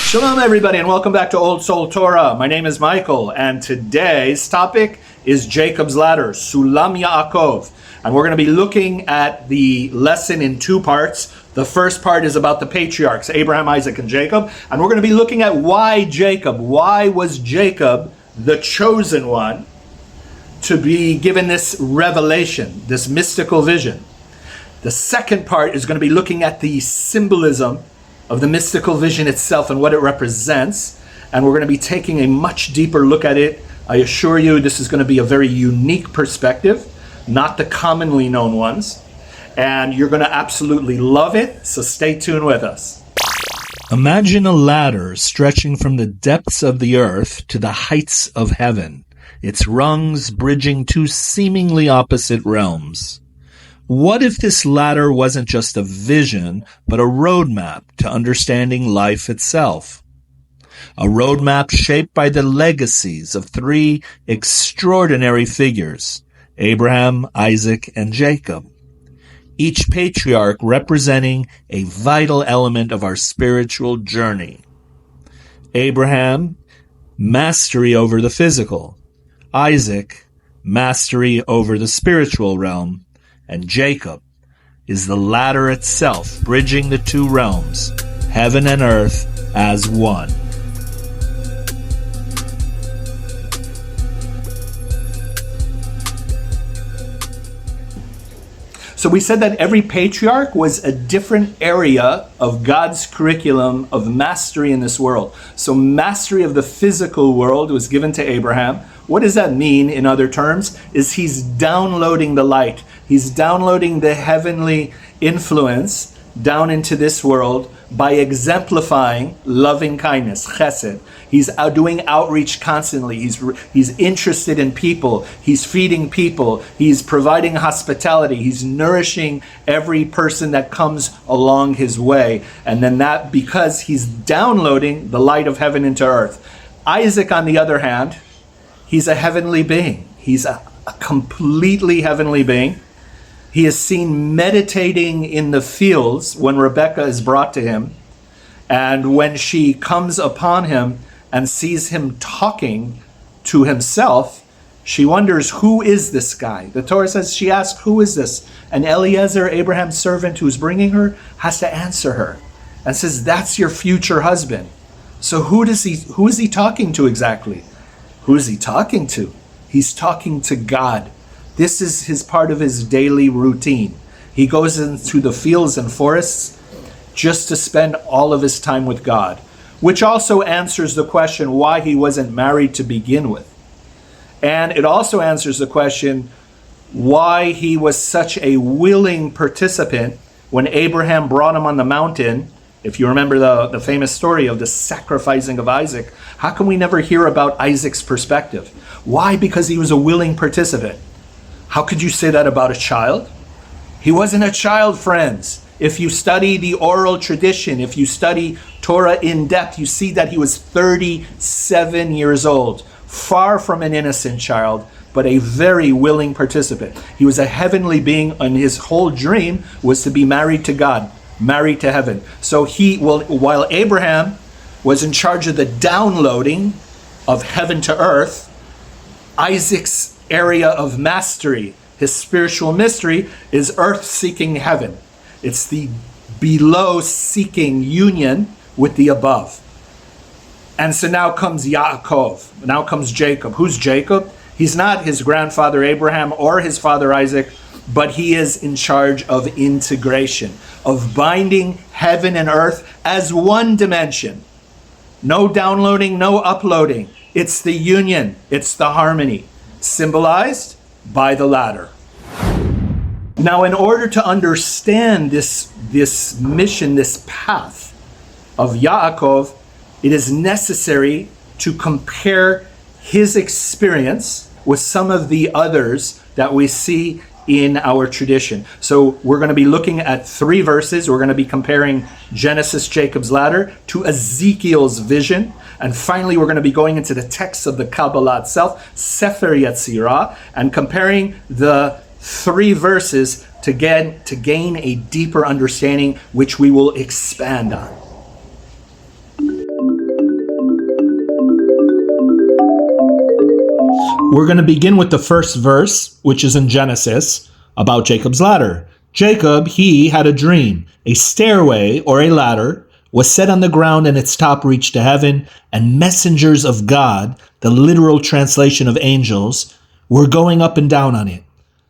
Shalom everybody and welcome back to Old Soul Torah. My name is Michael and today's topic is Jacob's Ladder, Sulam Yaakov. And we're going to be looking at the lesson in two parts. The first part is about the patriarchs, Abraham, Isaac, and Jacob. And we're going to be looking at why Jacob. Why was Jacob the chosen one to be given this revelation, this mystical vision? The second part is going to be looking at the symbolism of the mystical vision itself and what it represents. And we're going to be taking a much deeper look at it. I assure you this is going to be a very unique perspective, not the commonly known ones. And you're going to absolutely love it, so stay tuned with us. Imagine a ladder stretching from the depths of the earth to the heights of heaven, its rungs bridging two seemingly opposite realms. What if this ladder wasn't just a vision, but a roadmap to understanding life itself? A roadmap shaped by the legacies of three extraordinary figures, Abraham, Isaac, and Jacob. Each patriarch representing a vital element of our spiritual journey. Abraham, mastery over the physical. Isaac, mastery over the spiritual realm. And Jacob is the ladder itself, bridging the two realms, heaven and earth, as one. So we said that every patriarch was a different area of God's curriculum of mastery in this world. So mastery of the physical world was given to Abraham. What does that mean in other terms? Is he's downloading the light. He's downloading the heavenly influence down into this world by exemplifying loving kindness, chesed. He's doing outreach constantly. He's interested in people. He's feeding people. He's providing hospitality. He's nourishing every person that comes along his way. And then that, because he's downloading the light of heaven into earth. Isaac, on the other hand, he's a heavenly being. He's a completely heavenly being. He is seen meditating in the fields when Rebekah is brought to him. And when she comes upon him and sees him talking to himself, she wonders, who is this guy? The Torah says she asks, who is this? And Eliezer, Abraham's servant who's bringing her, has to answer her and says, that's your future husband. So who is he talking to exactly? Who is he talking to? He's talking to God. This is his part of his daily routine. He goes into the fields and forests just to spend all of his time with God, which also answers the question why he wasn't married to begin with. And it also answers the question why he was such a willing participant when Abraham brought him on the mountain. If you remember the famous story of the sacrificing of Isaac, how can we never hear about Isaac's perspective? Why? Because he was a willing participant. How could you say that about a child? He wasn't a child, friends. If you study the oral tradition, if you study Torah in depth, you see that he was 37 years old, far from an innocent child, but a very willing participant. He was a heavenly being, and his whole dream was to be married to God, married to heaven. So while Abraham was in charge of the downloading of heaven to earth, Isaac's area of mastery, his spiritual mystery, is earth seeking heaven. It's the below seeking union with the above. And so now comes Yaakov, now comes Jacob. Who's Jacob? He's not his grandfather Abraham or his father Isaac, but he is in charge of integration, of binding heaven and earth as one dimension. No downloading, no uploading. It's the union, it's the harmony, symbolized by the ladder. Now, in order to understand this mission, this path of Yaakov, it is necessary to compare his experience with some of the others that we see in our tradition. So we're going to be looking at 3 verses. We're going to be comparing Genesis, Jacob's ladder, to Ezekiel's vision. And finally, we're going to be going into the text of the Kabbalah itself, Sefer Yetzirah, and comparing the 3 verses to gain a deeper understanding, which we will expand on. We're going to begin with the first verse, which is in Genesis, about Jacob's ladder. Jacob, he had a dream. A stairway or a ladder was set on the ground and its top reached to heaven, and messengers of God, the literal translation of angels, were going up and down on it.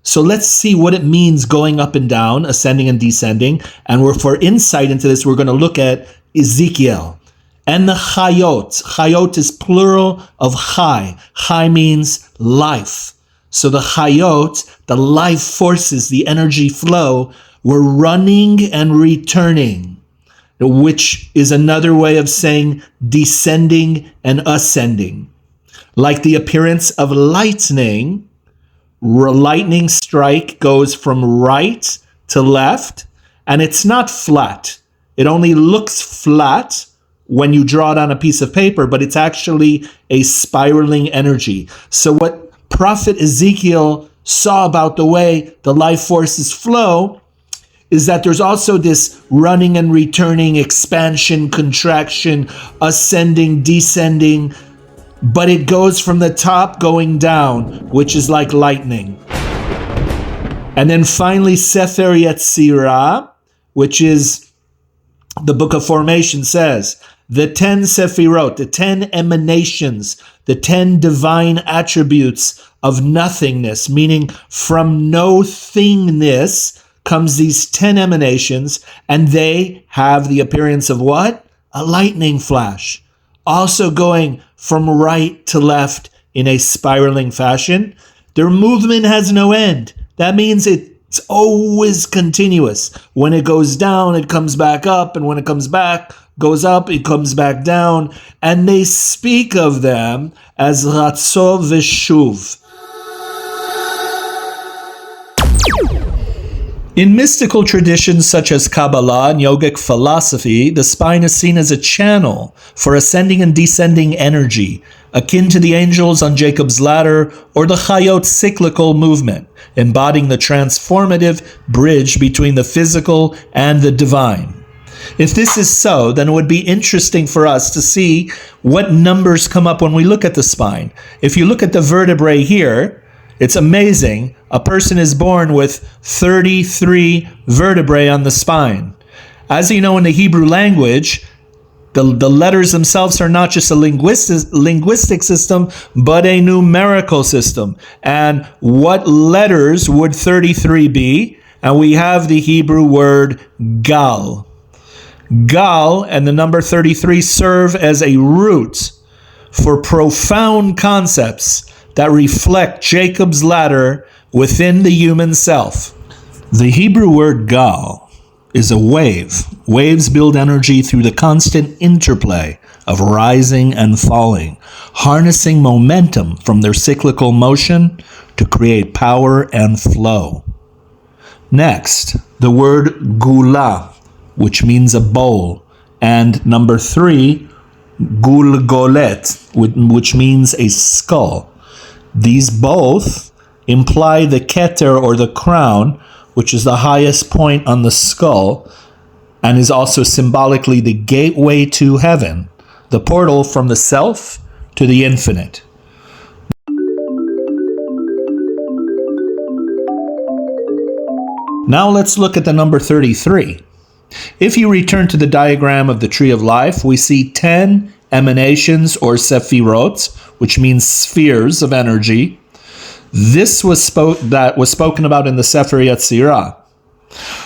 So let's see what it means going up and down, ascending and descending. And for insight into this, we're going to look at Ezekiel and the Chayot. Chayot is plural of Chai. Chai means life. So the Chayot, the life forces, the energy flow, were running and returning, which is another way of saying descending and ascending. Like the appearance of lightning strike goes from right to left, and it's not flat. It only looks flat when you draw it on a piece of paper, but it's actually a spiraling energy. So what Prophet Ezekiel saw about the way the life forces flow is that there's also this running and returning, expansion, contraction, ascending, descending, but it goes from the top going down, which is like lightning. And then finally, Sefer Yetzirah, which is the book of formation, says, the 10 Sefirot, the 10 emanations, the 10 divine attributes of nothingness, meaning from no thingness comes these 10 emanations, and they have the appearance of what? A lightning flash. Also going from right to left in a spiraling fashion. Their movement has no end. That means it's always continuous. When it goes down, it comes back up, and when it goes up, it comes back down. And they speak of them as Ratzov Veshuv. In mystical traditions such as Kabbalah and yogic philosophy, the spine is seen as a channel for ascending and descending energy, akin to the angels on Jacob's ladder or the Chayot cyclical movement, embodying the transformative bridge between the physical and the divine. If this is so, then it would be interesting for us to see what numbers come up when we look at the spine. If you look at the vertebrae here, it's amazing. A person is born with 33 vertebrae on the spine. As you know, in the Hebrew language, the letters themselves are not just a linguistic system, but a numerical system. And what letters would 33 be? And we have the Hebrew word gal. Gal and the number 33 serve as a root for profound concepts that reflect Jacob's ladder within the human self. The Hebrew word gal is a wave. Waves build energy through the constant interplay of rising and falling, harnessing momentum from their cyclical motion to create power and flow. Next, the word gula, which means a bowl, and number 3, gulgolet, which means a skull. These both imply the keter, or the crown, which is the highest point on the skull, and is also symbolically the gateway to heaven, the portal from the self to the infinite. Now let's look at the number 33. If you return to the diagram of the Tree of Life, we see 10 emanations or sephirot, which means spheres of energy. This was spoken about in the Sefer Yetzirah.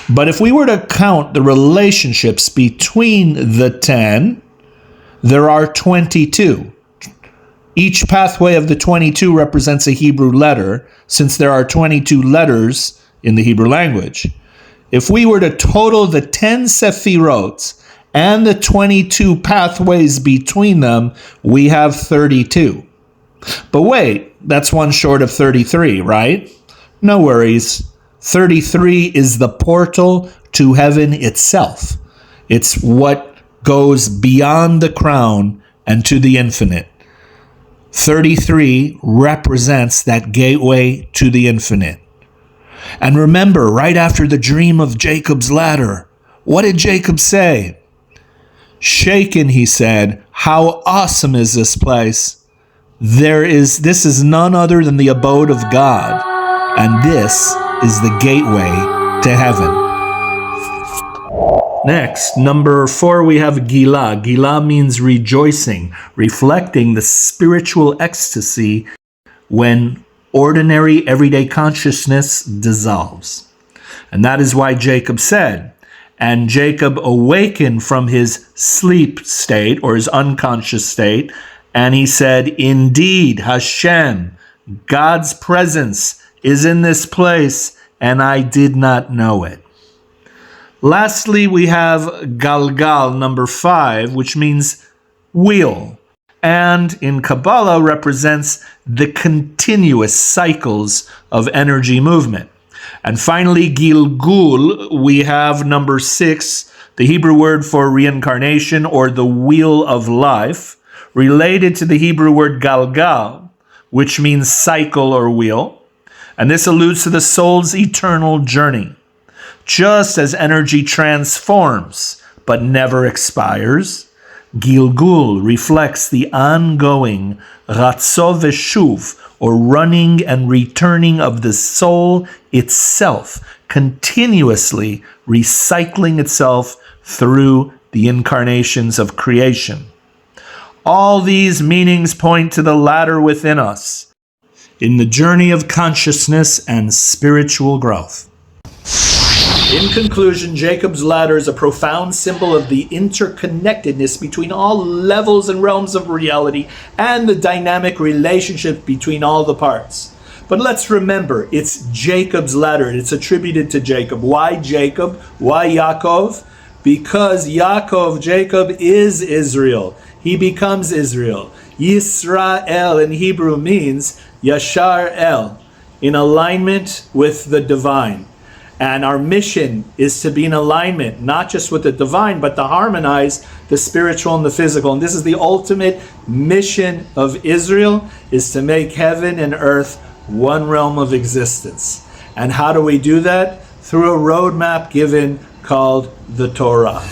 But if we were to count the relationships between the 10, there are 22. Each pathway of the 22 represents a Hebrew letter, since there are 22 letters in the Hebrew language. If we were to total the 10 sephirot and the 22 pathways between them, we have 32. But wait, that's one short of 33, right? No worries. 33 is the portal to heaven itself. It's what goes beyond the crown and to the infinite. 33 represents that gateway to the infinite. And remember, right after the dream of Jacob's ladder, what did Jacob say? Shaken, he said, "How awesome is this place?" This is none other than the abode of God, and this is the gateway to heaven. Next, number 4, we have Gila. Gila means rejoicing, reflecting the spiritual ecstasy when ordinary everyday consciousness dissolves. And that is why Jacob said, and Jacob awakened from his sleep state or his unconscious state, and he said, indeed, Hashem, God's presence is in this place, and I did not know it. Lastly, we have Galgal, number 5, which means wheel, and in Kabbalah represents the continuous cycles of energy movement. And finally, Gilgul, we have number 6, the Hebrew word for reincarnation or the wheel of life, related to the Hebrew word Galgal, which means cycle or wheel. And this alludes to the soul's eternal journey. Just as energy transforms but never expires, Gilgul reflects the ongoing Ratzo Veshuv, or running and returning of the soul itself, continuously recycling itself through the incarnations of creation. All these meanings point to the ladder within us, in the journey of consciousness and spiritual growth. In conclusion, Jacob's ladder is a profound symbol of the interconnectedness between all levels and realms of reality and the dynamic relationship between all the parts. But let's remember, it's Jacob's ladder. It's attributed to Jacob. Why Jacob? Why Yaakov? Because Jacob is Israel. He becomes Israel. Yisrael in Hebrew means Yashar El, in alignment with the divine. And our mission is to be in alignment, not just with the divine, but to harmonize the spiritual and the physical. And this is the ultimate mission of Israel, is to make heaven and earth one realm of existence. And how do we do that? Through a roadmap given called the Torah.